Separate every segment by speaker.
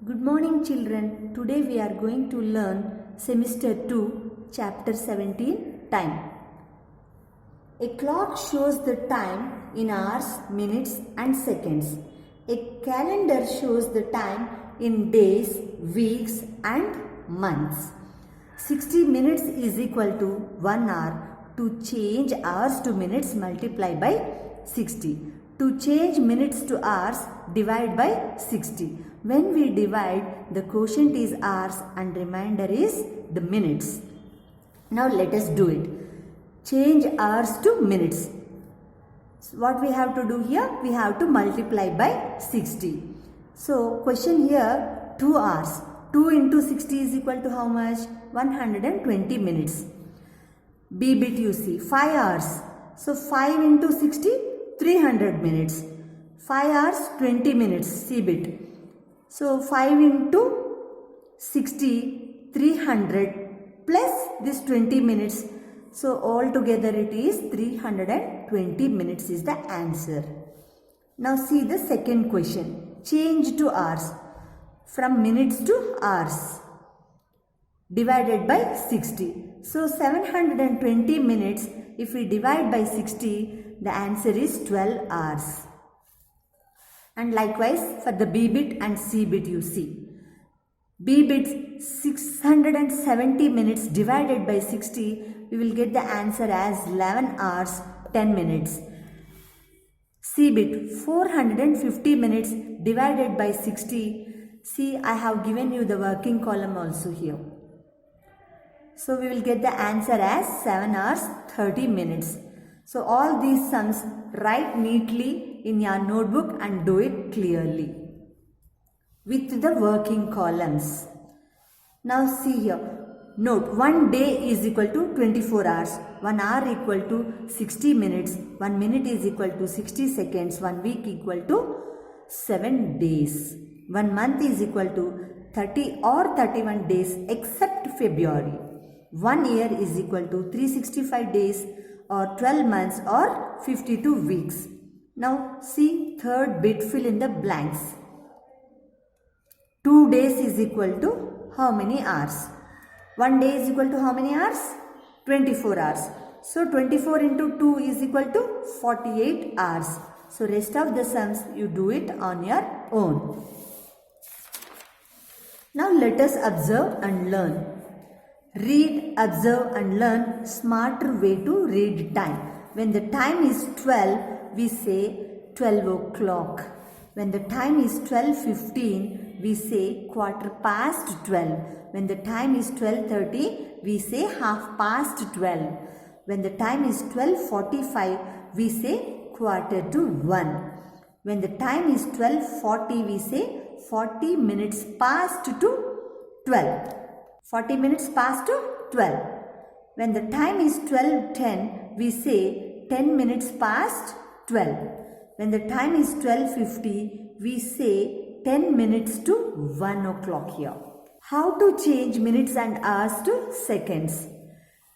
Speaker 1: Good morning children. Today we are going to learn semester 2 chapter 17 time. A clock shows the time in hours, minutes and seconds. A calendar shows the time in days, weeks and months. 60 minutes is equal to 1 hour. To change hours to minutes, multiply by 60. To change minutes to hours, divide by 60. When we divide, the quotient is hours and remainder is the minutes. Now let us do it. Change hours to minutes. So what we have to do here? We have to multiply by 60. So question here, 2 hours. 2 into 60 is equal to how much? 120 minutes. B bit you see, 5 hours. So 5 into 60, 300 minutes. 5 hours, 20 minutes, C bit. So 5 into 60, 300 plus this 20 minutes. So altogether it is 320 minutes is the answer. Now see the second question. Change to hours. From minutes to hours. Divided by 60. So 720 minutes, if we divide by 60, the answer is 12 hours. And likewise for the B bit and C bit you see. B bit 670 minutes divided by 60, we will get the answer as 11 hours 10 minutes. C bit 450 minutes divided by 60. See, I have given you the working column also here. So we will get the answer as 7 hours 30 minutes. So all these sums write neatly in your notebook and do it clearly with the working columns. Now see here. Note, 1 day is equal to 24 hours. 1 hour equal to 60 minutes. 1 minute is equal to 60 seconds. 1 week equal to 7 days. 1 month is equal to 30 or 31 days except February. 1 year is equal to 365 days or 12 months or 52 weeks. Now see third bit, fill in the blanks. 2 days is equal to how many hours? 1 day is equal to how many hours? 24 hours. So 24 into 2 is equal to 48 hours. So rest of the sums you do it on your own. Now let us observe and learn. Read, observe and learn smarter way to read time. When the time is 12, we say 12 o'clock. When the time is 12:15, we say 12:15. When the time is 12:30, we say 12:30. When the time is 12:45, we say 1:45. When the time is 12:40, we say 40 minutes past to 12. 40 minutes past to 12. When the time is 12:10, we say 10 minutes past 12. When the time is 12:50, we say 10 minutes to 1 o'clock here. How to change minutes and hours to seconds?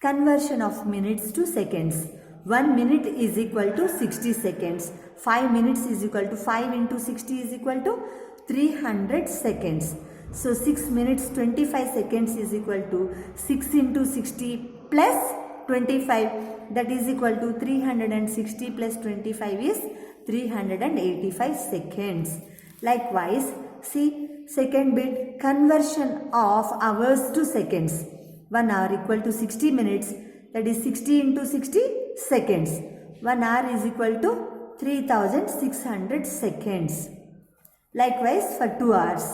Speaker 1: Conversion of minutes to seconds. 1 minute is equal to 60 seconds. 5 minutes is equal to 5 into 60 is equal to 300 seconds. So 6 minutes 25 seconds is equal to 6 into 60 plus 25, that is equal to 360 plus 25 is 385 seconds. Likewise, see second bit, conversion of hours to seconds. 1 hour equal to 60 minutes, that is 60 into 60 seconds. 1 hour is equal to 3600 seconds. Likewise for 2 hours.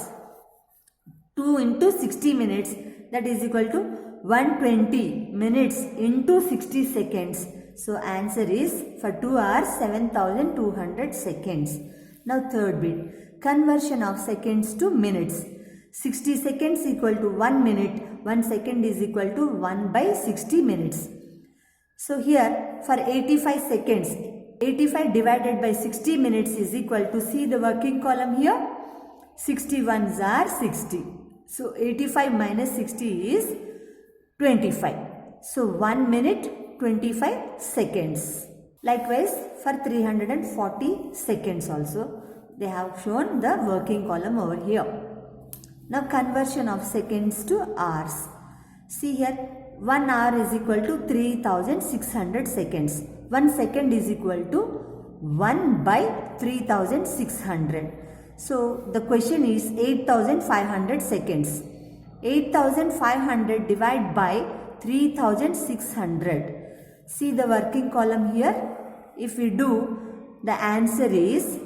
Speaker 1: 2 into 60 minutes, that is equal to 120 minutes into 60 seconds. So answer is for 2 hours 7200 seconds. Now third bit, conversion of seconds to minutes. 60 seconds equal to 1 minute. 1 second is equal to 1 by 60 minutes. So here for 85 seconds, 85 divided by 60 minutes is equal to, see the working column here, 61s are 60. So 85 minus 60 is 25. So 1 minute 25 seconds. Likewise for 340 seconds also. They have shown the working column over here. Now conversion of seconds to hours. See here, 1 hour is equal to 3600 seconds. 1 second is equal to 1 by 3600. So the question is 8500 seconds. 8500 divided by 3600. See the working column here. If we do, the answer is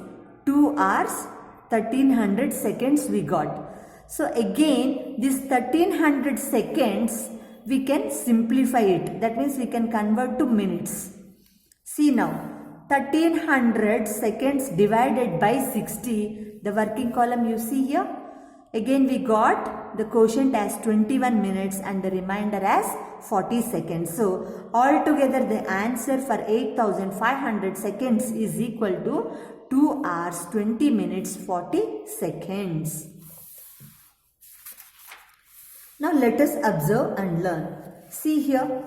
Speaker 1: 2 hours 1300 seconds we got. So again, this 1300 seconds, we can simplify it. That means we can convert to minutes. See now, 1300 seconds divided by 60, the working column you see here. Again we got the quotient as 21 minutes and the remainder as 40 seconds. So altogether the answer for 8500 seconds is equal to 2 hours 20 minutes 40 seconds. Now let us observe and learn. See here,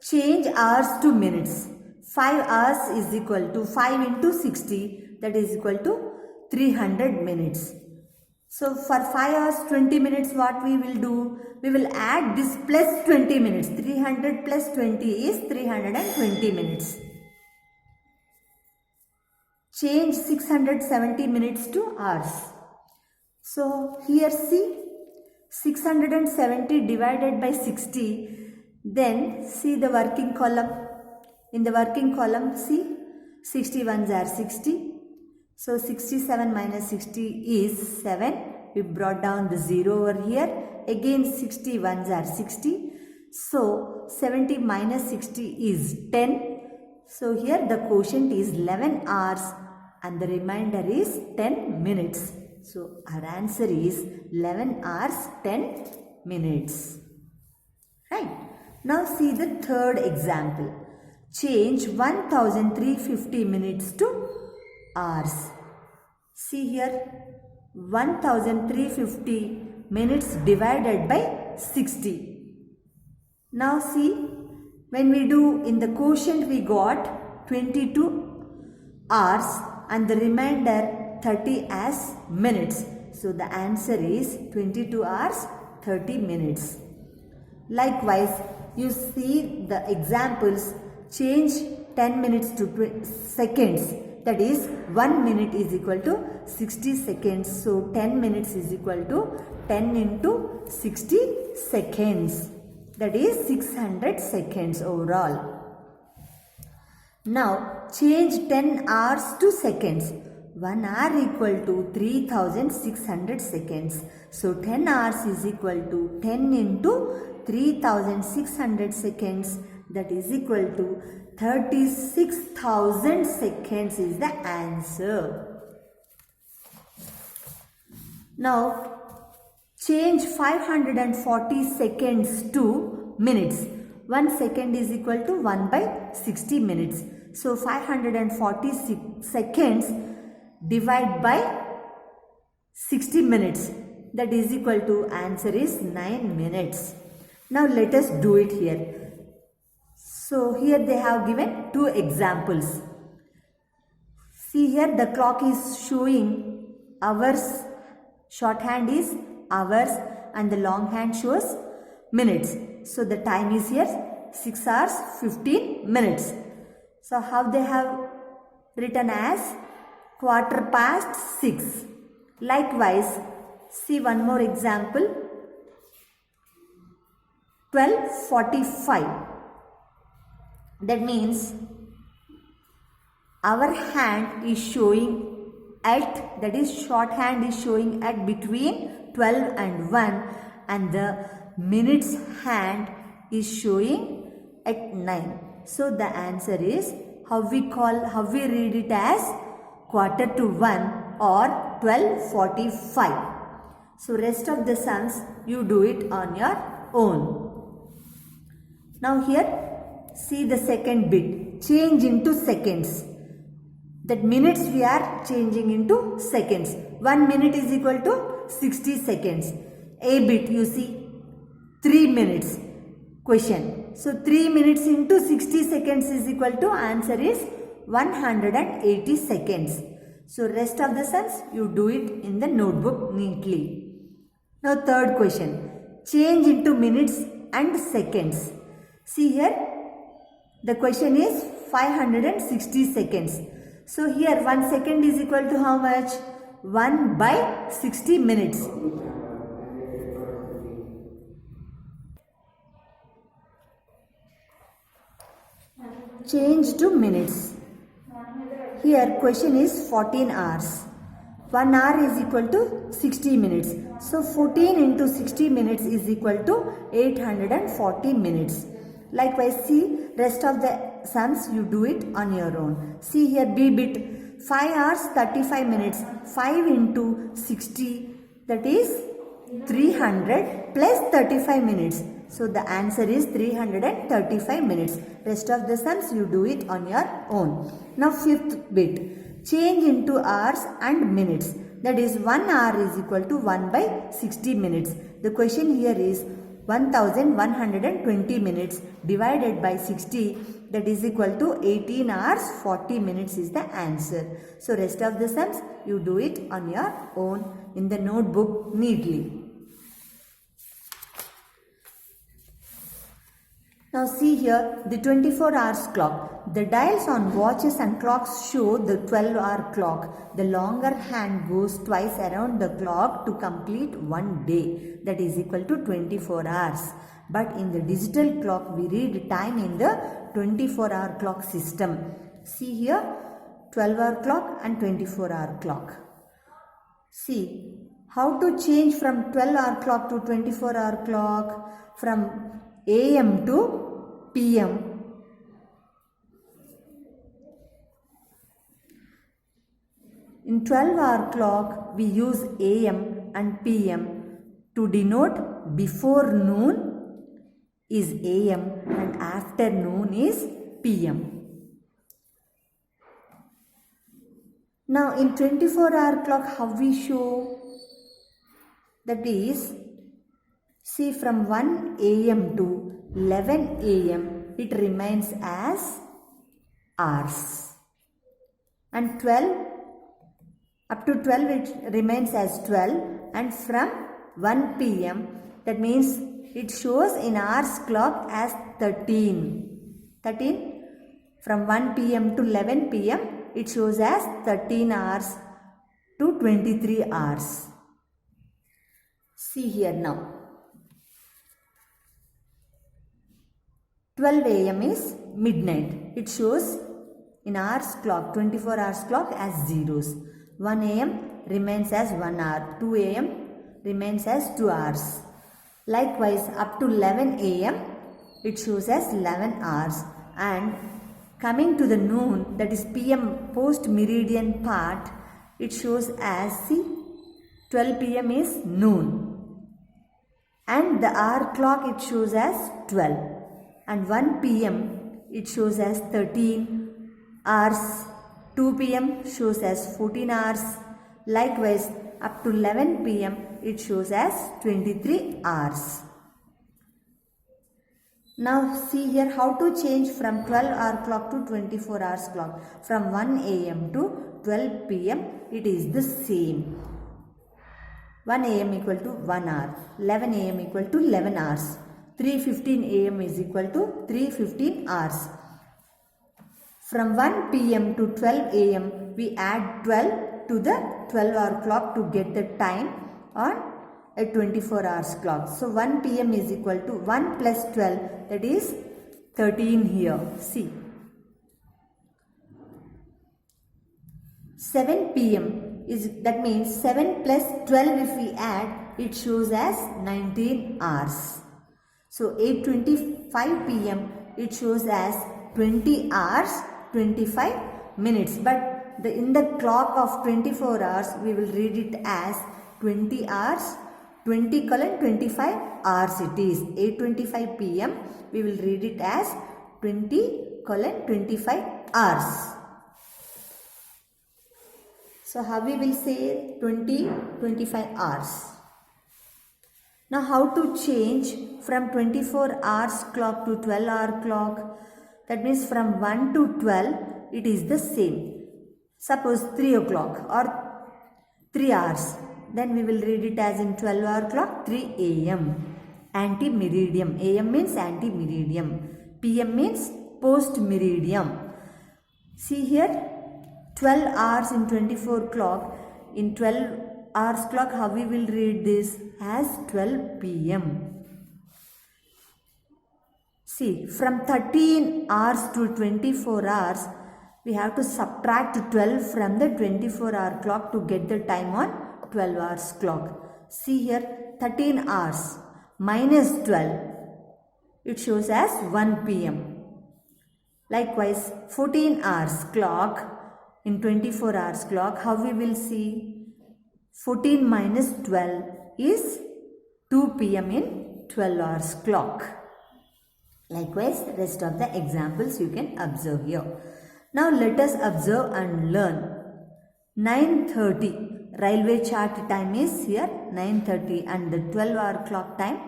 Speaker 1: change hours to minutes. 5 hours is equal to 5 into 60, that is equal to 300 minutes. So for 5 hours 20 minutes what we will do? We will add this plus 20 minutes. 300 plus 20 is 320 minutes. Change 670 minutes to hours. So here see, 670 divided by 60, then see the working column. In the working column, see, 60 ones are 60. So 67 minus 60 is 7. We brought down the 0 over here. Again 60 ones are 60. So 70 minus 60 is 10. So here the quotient is 11 hours and the remainder is 10 minutes. So our answer is 11 hours 10 minutes. Right. Now see the third example. Change 1350 minutes to hours. See here, 1350 minutes divided by 60. Now see, when we do in the quotient we got 22 hours and the remainder 30 as minutes. So the answer is 22 hours 30 minutes. Likewise, you see the examples, change 10 minutes to seconds. That is 1 minute is equal to 60 seconds. So 10 minutes is equal to 10 into 60 seconds. That is 600 seconds overall. Now change 10 hours to seconds. 1 hour equal to 3600 seconds. So 10 hours is equal to 10 into 3600 seconds. That is equal to 36,000 seconds is the answer. Now change 540 seconds to minutes. 1 second is equal to 1 by 60 minutes. So 540 seconds divide by 60 minutes. That is equal to answer is 9 minutes. Now let us do it here. So here they have given 2 examples. See here the clock is showing hours, shorthand is hours and the longhand shows minutes. So the time is here 6 hours 15 minutes. So how they have written as 6:15. Likewise, see one more example, 12:45. That means our hand is showing at, that is shorthand is showing at between 12 and 1 and the minutes hand is showing at 9. So the answer is how we read it as 1:45 or 12:45. So rest of the sums you do it on your own. Now here see the second bit, change into seconds. That minutes we are changing into seconds. 1 minute is equal to 60 seconds. A bit you see 3 minutes question. So 3 minutes into 60 seconds is equal to answer is 180 seconds. So rest of the sums you do it in the notebook neatly. Now third question. Change into minutes and seconds. See here. The question is 560 seconds. So here 1 second is equal to how much? 1 by 60 minutes. Change to minutes. Here question is 14 hours. 1 hour is equal to 60 minutes. So 14 into 60 minutes is equal to 840 minutes. Likewise, see rest of the sums you do it on your own. See here B bit 5 hours 35 minutes. 5 into 60, that is 300 plus 35 minutes. So the answer is 335 minutes. Rest of the sums you do it on your own. Now fifth bit. Change into hours and minutes. That is 1 hour is equal to 1 by 60 minutes. The question here is 1120 minutes divided by 60, that is equal to 18 hours 40 minutes is the answer. So rest of the sums you do it on your own in the notebook neatly. Now see here the 24 hours clock. The dials on watches and clocks show the 12-hour clock. The longer hand goes twice around the clock to complete 1 day. That is equal to 24 hours. But in the digital clock we read time in the 24-hour clock system. See here 12-hour clock and 24-hour clock. See how to change from 12-hour clock to 24-hour clock, from AM to PM. In 12-hour clock we use AM and PM to denote before noon is AM and after noon is PM. Now in 24-hour clock how we show? That is, see from 1 AM to 11 AM it remains as hours, and 12 up to 12 it remains as 12, and from 1 PM that means it shows in hours clock as 13. From 1 PM to 11 PM it shows as 13 hours to 23 hours. See here now. 12 AM is midnight. It shows in hours clock, 24 hours clock as zeros. 1 AM remains as 1 hour. 2 AM remains as 2 hours. Likewise up to 11 AM it shows as 11 hours. And coming to the noon, that is PM post meridian part, it shows as, see, 12 PM is noon. And the hour clock it shows as 12. And 1 PM it shows as 13 hours, 2 PM shows as 14 hours, likewise up to 11 PM it shows as 23 hours. Now see here how to change from 12-hour clock to 24 hours clock. From 1 AM to 12 PM it is the same. 1 AM equal to 1 hour, 11 AM equal to 11 hours. 3:15 AM is equal to 3:15 hours. From 1 PM to 12 AM we add 12 to the 12-hour clock to get the time on a 24 hours clock. So 1 PM is equal to 1 plus 12, that is 13 here. See. 7 PM is, that means 7 plus 12 if we add it shows as 19 hours. So 8:25 PM it shows as 20 hours 25 minutes. But in the clock of 24 hours we will read it as 20 hours 20:25 hours it is. 8:25 PM we will read it as 20:25 hours. So how we will say 20:25 hours. Now how to change from 24 hours clock to 12-hour clock? That means from 1 to 12 it is the same. Suppose 3 o'clock or 3 hours. then we will read it as in 12 hour clock 3 a.m. Ante-meridiem. AM means ante-meridiem. PM means post-meridiem. See here, 12 hours in 24 clock. In 12 hours clock, how we will read this? As 12 p.m. See, from 13 hours to 24 hours, we have to subtract 12 from the 24 hour clock to get the time on 12 hours clock. See here, 13 hours minus 12, it shows as 1 p.m. Likewise, 14 hours clock in 24 hours clock, how we will see? 14 minus 12 is 2 p.m. in 12 hours clock. Likewise, rest of the examples you can observe here. Now let us observe and learn. 9:30 railway chart time is here 9:30 and the 12 hour clock time,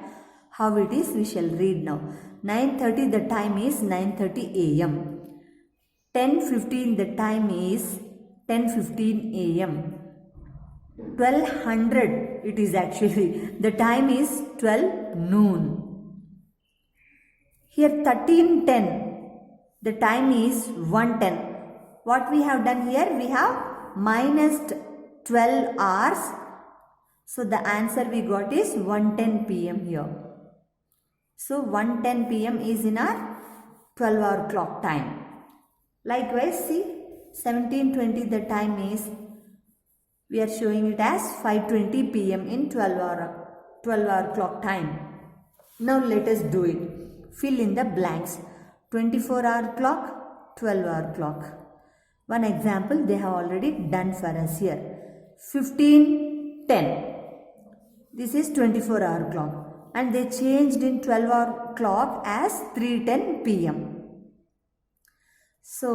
Speaker 1: how it is we shall read now. 9:30 the time is 9:30 a.m. 10:15 the time is 10:15 a.m. 1200 it is actually, the time is 12 noon. Here 13:10 the time is 1:10. What we have done here? We have minus 12 hours. So the answer we got is 1:10 p.m. here. So 1:10 p.m. is in our 12 hour clock time. Likewise, see 17:20 the time is, we are showing it as 5:20 p.m. in 12 hour clock time. Now let us do it. Fill in the blanks. 24 hour clock, 12 hour clock. One example they have already done for us here. 15:10. This is 24 hour clock and they changed in 12 hour clock as 3:10 p.m. So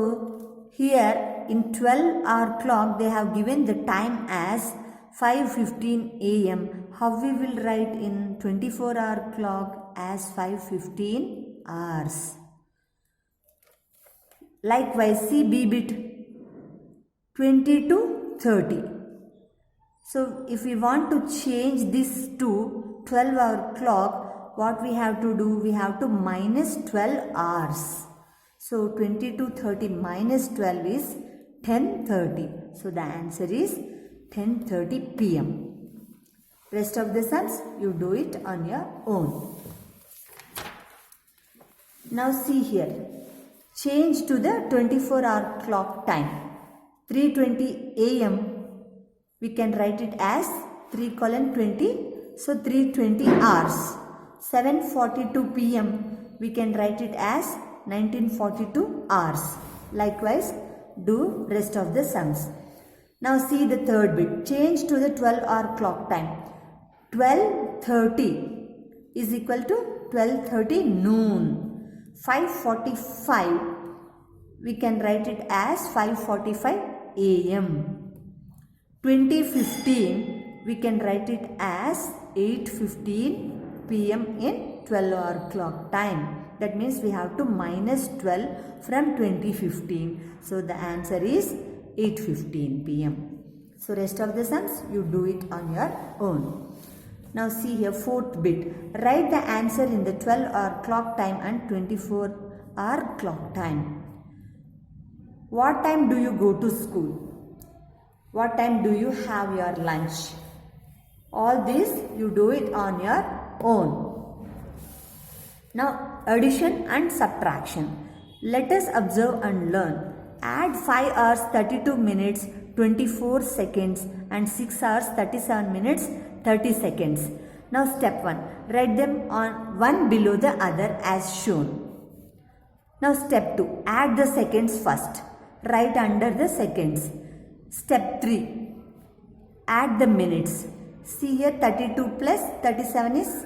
Speaker 1: here in 12 hour clock they have given the time as 5:15 a.m. How we will write in 24 hour clock as 5:15 hours. Likewise, see B bit 20 to 30. So if we want to change this to 12 hour clock, what we have to do? We have to minus 12 hours. So 20 to 30 minus 12 is 10:30. So the answer is 10:30 p.m. Rest of the sums you do it on your own. Now see here. Change to the 24 hour clock time. 3:20 a.m. we can write it as 3:20. So 3:20 hours. 7:42 p.m. we can write it as 1942 hours. Likewise, do rest of the sums. Now see the third bit. Change to the 12 hour clock time. 12:30 is equal to 12:30 noon. 5:45 we can write it as 5:45 a.m. 20:15 we can write it as 8:15 p.m. in 12 hour clock time. That means we have to minus 12 from 20:15. So the answer is 8:15 p.m. So rest of the sums you do it on your own. Now see here, fourth bit. Write the answer in the 12 hour clock time and 24 hour clock time. What time do you go to school? What time do you have your lunch? All this you do it on your own. Now addition and subtraction. Let us observe and learn. Add 5 hours 32 minutes 24 seconds and 6 hours 37 minutes 30 seconds. Now step 1. Write them on one below the other as shown. Now step 2. Add the seconds first. Write under the seconds. Step 3. Add the minutes. See here 32 plus 37 is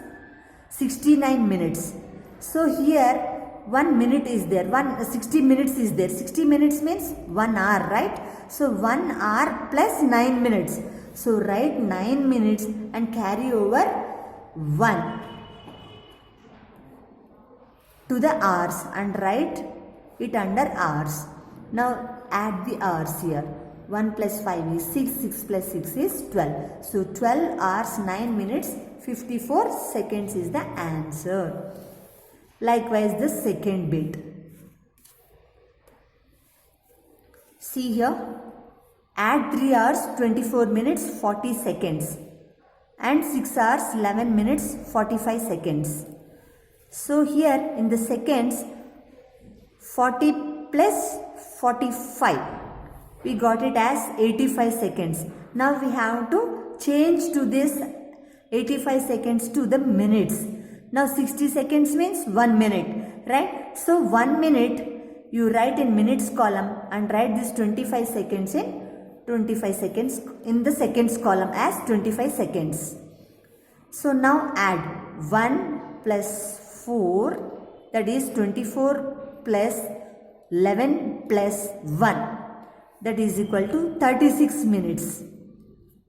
Speaker 1: 69 minutes. So here 1 minute is there. 60 minutes is there. 60 minutes means 1 hour, right? So 1 hour plus 9 minutes. So write 9 minutes and carry over 1 to the hours and write it under hours. Now add the hours here. 1 plus 5 is 6, 6 plus 6 is 12. So 12 hours 9 minutes 54 seconds is the answer. Likewise the second bit. See here, add 3 hours 24 minutes 40 seconds and 6 hours 11 minutes 45 seconds. So here in the seconds, 40 plus 45, we got it as 85 seconds. Now we have to change to this 85 seconds to the minutes. Now 60 seconds means 1 minute, right? So 1 minute you write in minutes column and write this 25 seconds in 25 seconds in the seconds column as 25 seconds. So now add 1 plus 4, that is 24 plus 11 plus 1, that is equal to 36 minutes.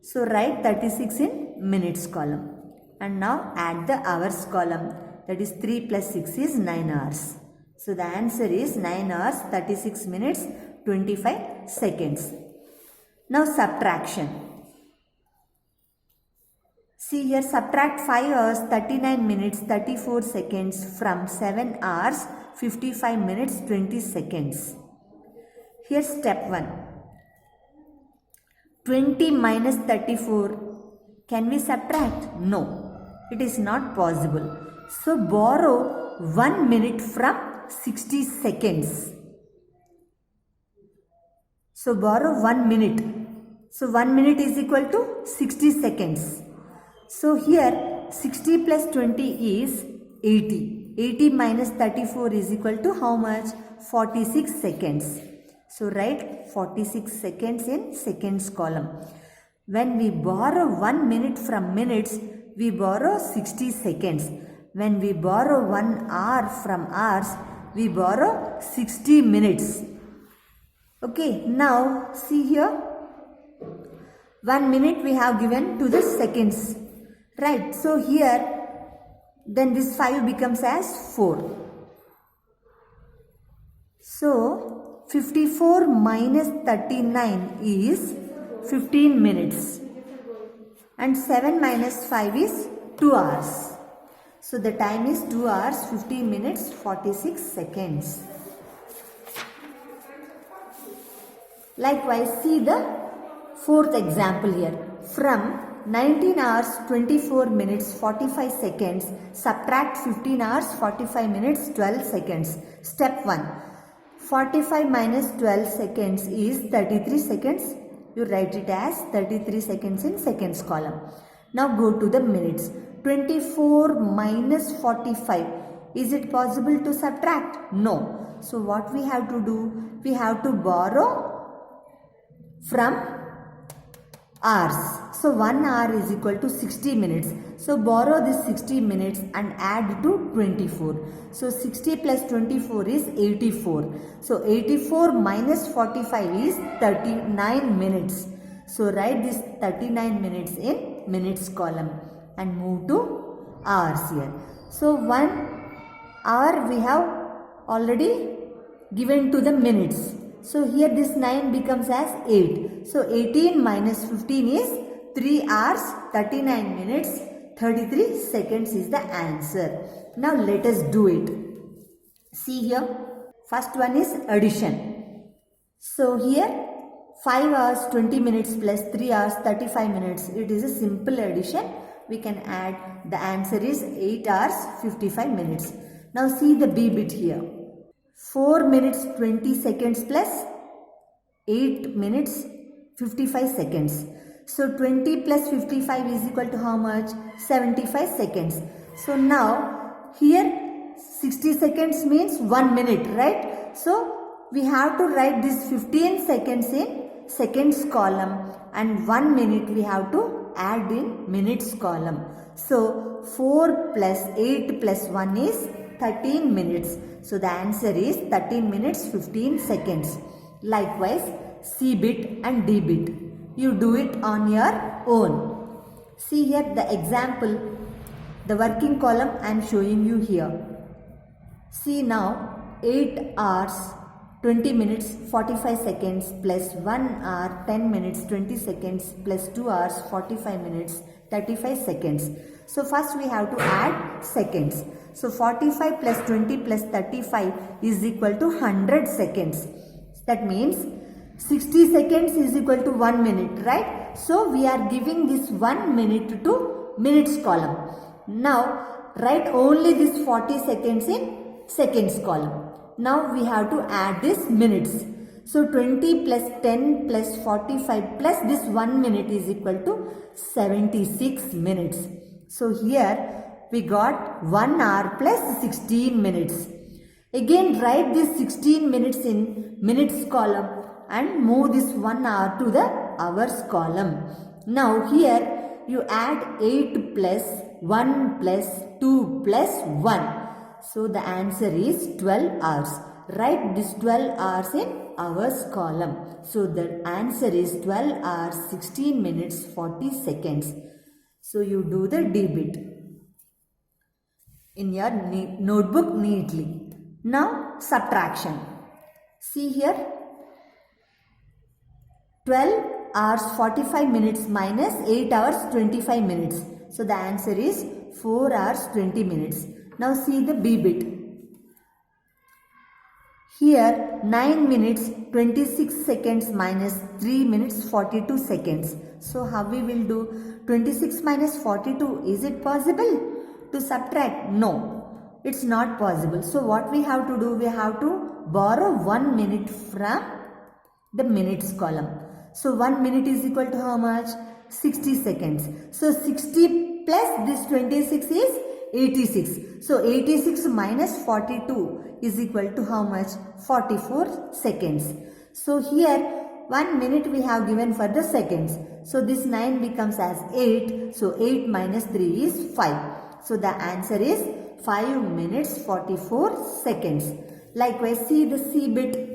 Speaker 1: So write 36 in minutes column. And now add the hours column, that is 3 plus 6 is 9 hours. So the answer is 9 hours 36 minutes 25 seconds. Now subtraction. See here, subtract 5 hours 39 minutes 34 seconds from 7 hours 55 minutes 20 seconds. Here step 1. 20 minus 34, can we subtract? No, it is not possible. So borrow 1 minute from 60 seconds. So borrow 1 minute. So 1 minute is equal to 60 seconds. So here 60 plus 20 is 80. 80 minus 34 is equal to how much? 46 seconds. So write 46 seconds in seconds column. When we borrow 1 minute from minutes, we borrow 60 seconds. When we borrow 1 hour from hours, we borrow 60 minutes. Okay, now see here, 1 minute we have given to the seconds, right? So here, then this 5 becomes as 4. So 54 minus 39 is 15 minutes and 7 minus 5 is 2 hours. So the time is 2 hours 15 minutes 46 seconds. Likewise, see the fourth example here. From 19 hours 24 minutes 45 seconds, subtract 15 hours 45 minutes 12 seconds. Step 1. 45 minus 12 seconds is 33 seconds. You write it as 33 seconds in seconds column. Now go to the minutes. 24 minus 45. Is it possible to subtract? No. So what we have to do? We have to borrow from hours. So 1 hour is equal to 60 minutes. So borrow this 60 minutes and add to 24. So 60 plus 24 is 84. So 84 minus 45 is 39 minutes. So write this 39 minutes in minutes column and move to hours here. So 1 hour we have already given to the minutes. So here this 9 becomes as 8. So 18 minus 15 is 3 hours 39 minutes 33 seconds is the answer. Now let us do it. See here, first one is addition. So here 5 hours 20 minutes plus 3 hours 35 minutes. It is a simple addition. We can add, the answer is 8 hours 55 minutes. Now see the B bit here. 4 minutes 20 seconds plus 8 minutes 55 seconds. So 20 plus 55 is equal to how much? 75 seconds. So now here 60 seconds means 1 minute, right? So we have to write this 15 seconds in seconds column and 1 minute we have to add in minutes column. So 4 plus 8 plus 1 is 13 minutes. So the answer is 13 minutes 15 seconds. Likewise, C bit and D bit. You do it on your own. See here the example, the working column I am showing you here. See now 8 hours 20 minutes 45 seconds plus 1 hour 10 minutes 20 seconds plus 2 hours 45 minutes 35 seconds. So first we have to add seconds. So 45 plus 20 plus 35 is equal to 100 seconds. That means 60 seconds is equal to 1 minute, right? So we are giving this 1 minute to minutes column. Now write only this 40 seconds in seconds column. Now we have to add this minutes. So 20 plus 10 plus 45 plus this 1 minute is equal to 76 minutes. So here we got 1 hour plus 16 minutes. Again write this 16 minutes in minutes column and move this 1 hour to the hours column. Now here you add 8 plus 1 plus 2 plus 1. So the answer is 12 hours. Write this 12 hours in hours column. So the answer is 12 hours 16 minutes 40 seconds. So you do the debit in your notebook neatly. Now subtraction. See here, 12 hours 45 minutes minus 8 hours 25 minutes. So the answer is 4 hours 20 minutes. Now see the B bit. Here 9 minutes 26 seconds minus 3 minutes 42 seconds. So how we will do 26 minus 42? Is it possible to subtract? No, it's not possible. So what we have to do? We have to borrow 1 minute from the minutes column. So 1 minute is equal to how much? 60 seconds. So 60 plus this 26 is 86. So 86 minus 42 is equal to how much? 44 seconds. So here 1 minute we have given for the seconds. So this 9 becomes as 8. So 8 minus 3 is 5. So the answer is 5 minutes 44 seconds. Likewise see the C bit.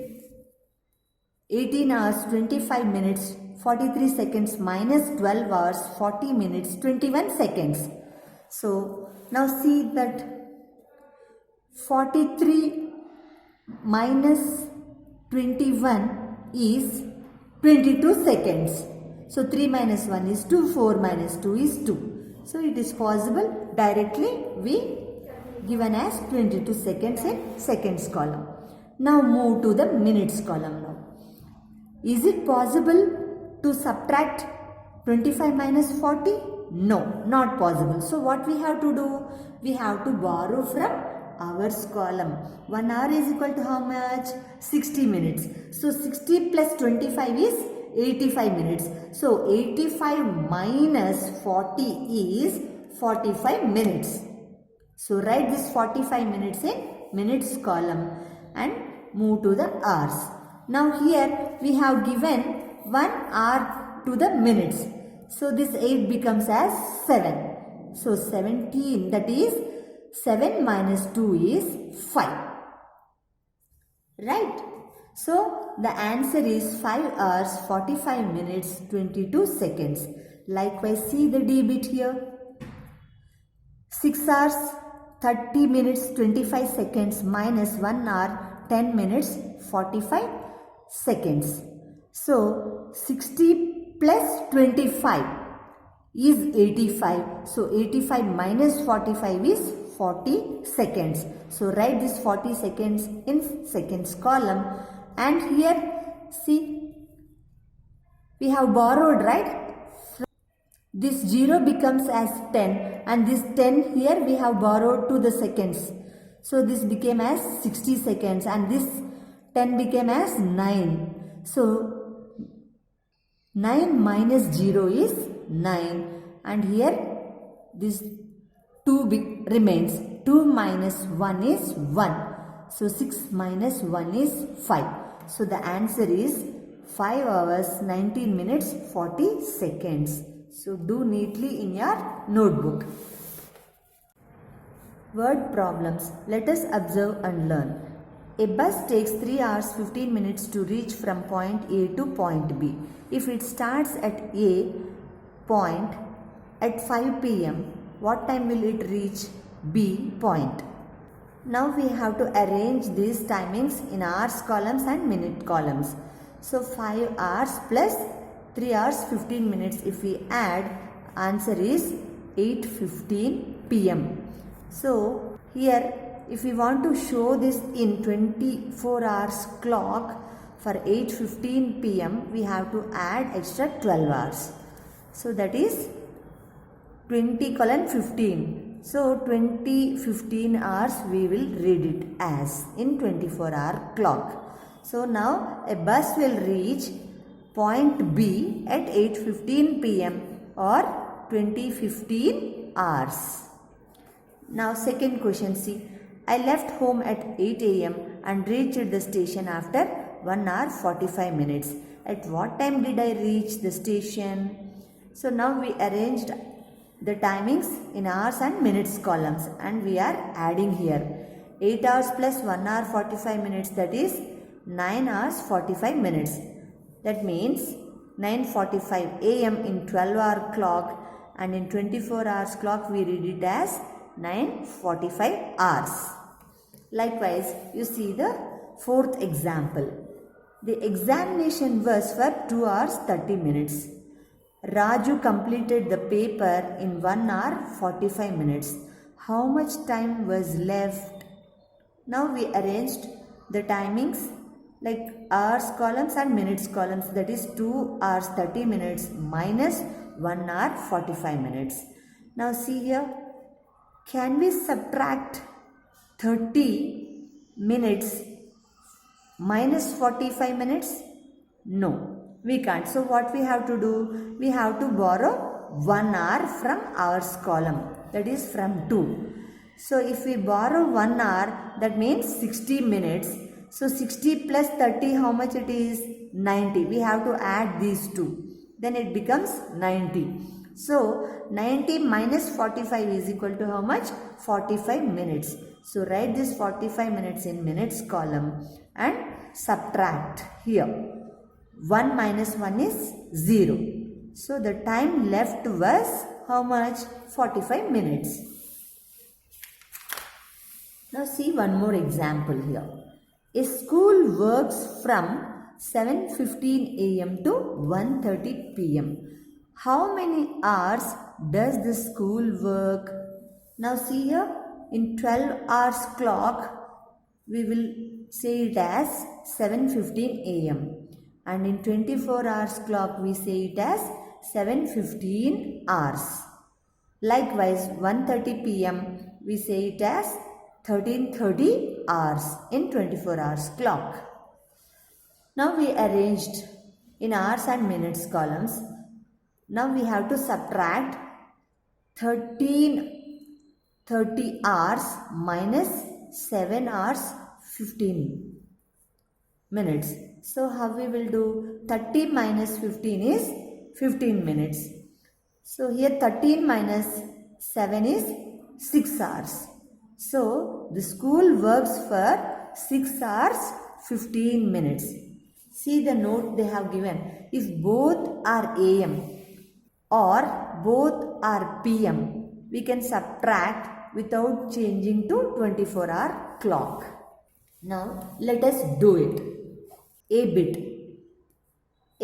Speaker 1: 18 hours 25 minutes 43 seconds minus 12 hours 40 minutes 21 seconds. So now see that 43 minus 21 is 22 seconds. So 3 minus 1 is 2, 4 minus 2 is 2. So it is possible directly we given as 22 seconds in seconds column. Now move to the minutes column now. Is it possible to subtract 25 minus 40? No, not possible. So what we have to do? We have to borrow from hours column. 1 hour is equal to how much? 60 minutes. So 60 plus 25 is 85 minutes. So 85 minus 40 is 45 minutes. So write this 45 minutes in minutes column and move to the hours. Now here we have given 1 hour to the minutes. So this 8 becomes as 7. So 17, that is 7 minus 2 is 5. Right? So the answer is 5 hours 45 minutes 22 seconds. Likewise see the D bit here. 6 hours 30 minutes 25 seconds minus 1 hour 10 minutes 45 seconds. So 60 plus 25 is 85. So 85 minus 45 is 40 seconds. So write this 40 seconds in seconds column. And here see we have borrowed, right? This 0 becomes as 10 and this 10 here we have borrowed to the seconds. So this became as 60 seconds and this 10 became as 9. So 9 minus 0 is 9 and here this 2 remains. 2 minus 1 is 1. So 6 minus 1 is 5. So the answer is 5 hours 19 minutes 40 seconds. So do neatly in your notebook. Word problems. Let us observe and learn. A bus takes 3 hours 15 minutes to reach from point A to point B. If it starts at A point at 5 p.m., what time will it reach B point? Now we have to arrange these timings in hours columns and minute columns. So 5 hours plus 3 hours 15 minutes, if we add, answer is 8:15 p.m. So here if we want to show this in 24 hours clock for 8:15 p.m. we have to add extra 12 hours. So that is 20 colon 15. So 20:15 hours we will read it as in 24-hour clock. So now a bus will reach point B at 8:15 p.m. or 20:15 hours. Now second question, see. I left home at 8 a.m. and reached the station after 1 hour 45 minutes. At what time did I reach the station? So now we arranged the timings in hours and minutes columns and we are adding here 8 hours plus 1 hour 45 minutes, that is 9 hours 45 minutes. That means 9:45 a.m. in 12-hour clock, and in 24 hours clock we read it as 9:45 hours. Likewise, you see the fourth example. The examination was for 2 hours 30 minutes. Raju completed the paper in 1 hour 45 minutes. How much time was left? Now we arranged the timings like hours columns and minutes columns, that is 2 hours 30 minutes minus 1 hour 45 minutes. Now see here, can we subtract 30 minutes minus 45 minutes? No, we can't. So what we have to do? We have to borrow 1 hour from hours column, that is from 2. So if we borrow 1 hour, that means 60 minutes. So 60 plus 30, how much it is? 90. We have to add these two. Then it becomes 90. So 90 minus 45 is equal to how much? 45 minutes. So write this 45 minutes in minutes column and subtract here. 1 minus 1 is 0. So the time left was how much? 45 minutes. Now see one more example here. A school works from 7:15 a.m. to 1:30 p.m. How many hours does the school work? Now see here, in 12 hours clock we will say it as 7:15 a.m. and in 24 hours clock we say it as 7:15 hours. Likewise 1:30 p.m. we say it as 13:30 hours in 24 hours clock. Now we arranged in hours and minutes columns. Now we have to subtract 13:30 hours minus 7 hours 15 minutes. So how we will do? 30 minus 15 is 15 minutes. So here 13 minus 7 is 6 hours. So the school works for 6 hours 15 minutes. See the note they have given. If both are AM or both are PM, we can subtract without changing to 24-hour clock. Now let us do it. A bit.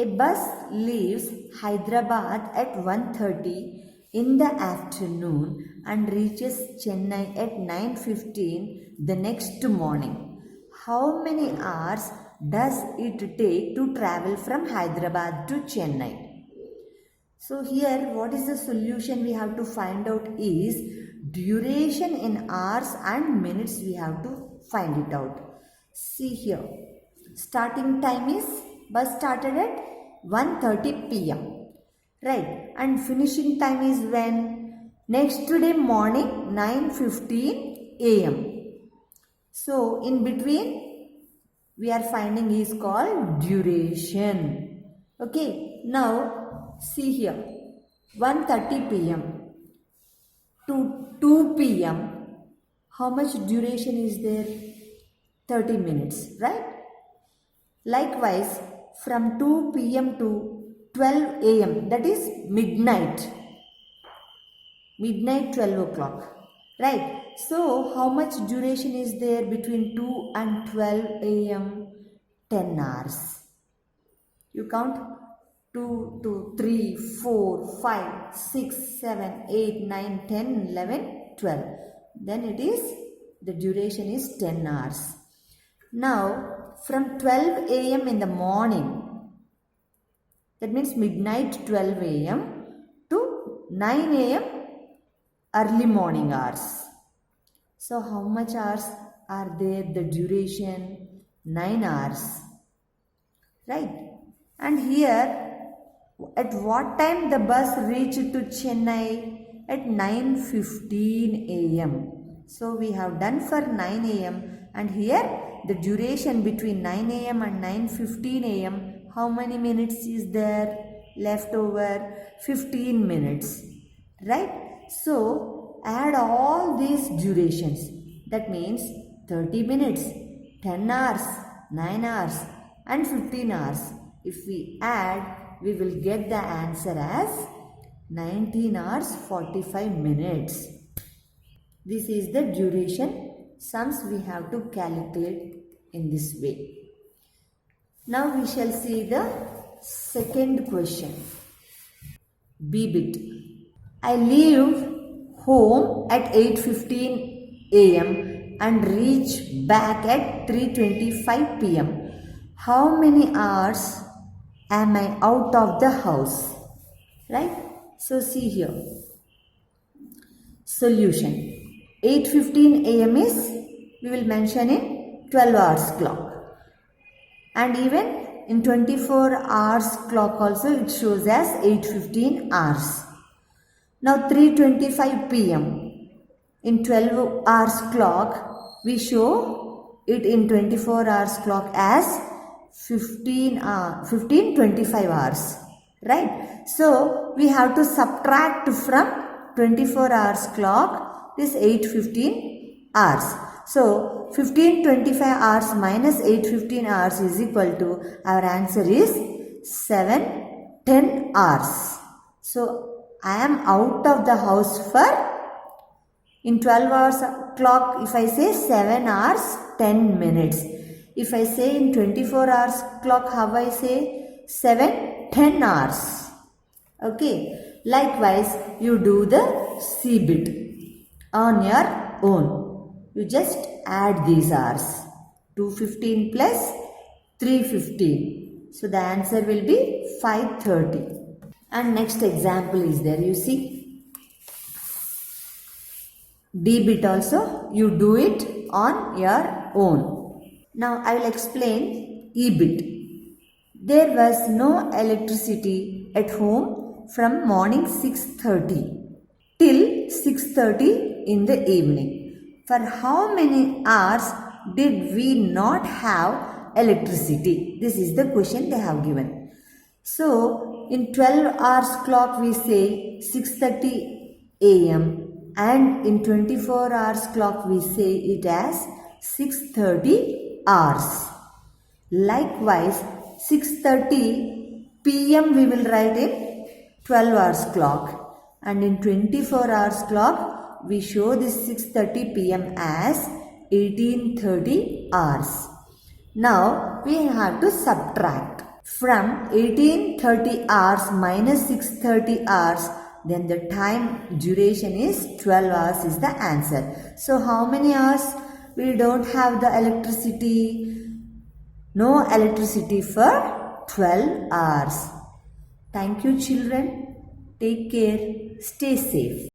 Speaker 1: A bus leaves Hyderabad at 1:30 in the afternoon and reaches Chennai at 9:15 the next morning. How many hours does it take to travel from Hyderabad to Chennai? So here what is the solution we have to find out is duration in hours and minutes we have to find it out. See here, starting time is bus started at 1:30 p.m. right, and finishing time is when? Next day morning 9:15 a.m. So in between we are finding is called duration. Okay, now see here, 1:30 p.m. to 2 p.m. how much duration is there? 30 minutes, right? Likewise from 2 p.m. to 12 a.m. that is midnight 12 o'clock. Right. So how much duration is there between 2 and 12 a.m.? 10 hours. You count 2, 2, 3, 4, 5, 6, 7, 8, 9, 10, 11, 12. Then it is, the duration is 10 hours. Now, from 12 a.m. in the morning, that means midnight 12 a.m. to 9 a.m. early morning hours. So how much hours are there? The duration 9 hours. Right? And here, at what time the bus reached to Chennai? At 9:15 a.m. So we have done for 9 a.m. and here the duration between 9 a.m. and 9:15 a.m. How many minutes is there left over? 15 minutes. Right? So add all these durations. That means 30 minutes, 10 hours, 9 hours and 15 hours. If we add, we will get the answer as 19 hours 45 minutes. This is the duration sums we have to calculate in this way. Now we shall see the second question. B bit. I leave home at 8:15 a.m. and reach back at 3:25 p.m. How many hours am I out of the house? Right? So see here. Solution. 8:15 a.m. is, we will mention in 12 hours clock. And even in 24 hours clock also it shows as 8:15 hours. Now 3:25 p.m. in 12 hours clock, we show it in 24 hours clock as 15:25 hours. Right? So we have to subtract from 24 hours clock this 8:15 hours. So 15:25 hours minus 8:15 hours is equal to, our answer is 7:10 hours. So I am out of the house for, in 12 hours clock, if I say 7 hours 10 minutes. If I say in 24 hours clock, how I say? 7:10 hours. Okay. Likewise, you do the C bit on your own. You just add these hours. 2:15 plus 3:15. So the answer will be 5:30. And next example is there, you see. D bit also, you do it on your own. Now I will explain E bit. There was no electricity at home from morning 6:30 till 6:30 in the evening. For how many hours did we not have electricity? This is the question they have given. So, in 12 hours clock we say 6:30 a.m. and in 24 hours clock we say it as 6:30 hours. Likewise, 6:30 p.m. we will write in 12 hours clock, and in 24 hours clock we show this 6:30 p.m. as 18:30 hours. Now we have to subtract from 18:30 hours minus 6:30 hours, then the time duration is 12 hours is the answer. So how many hours we don't have the electricity? No electricity for 12 hours. Thank you children. Take care. Stay safe.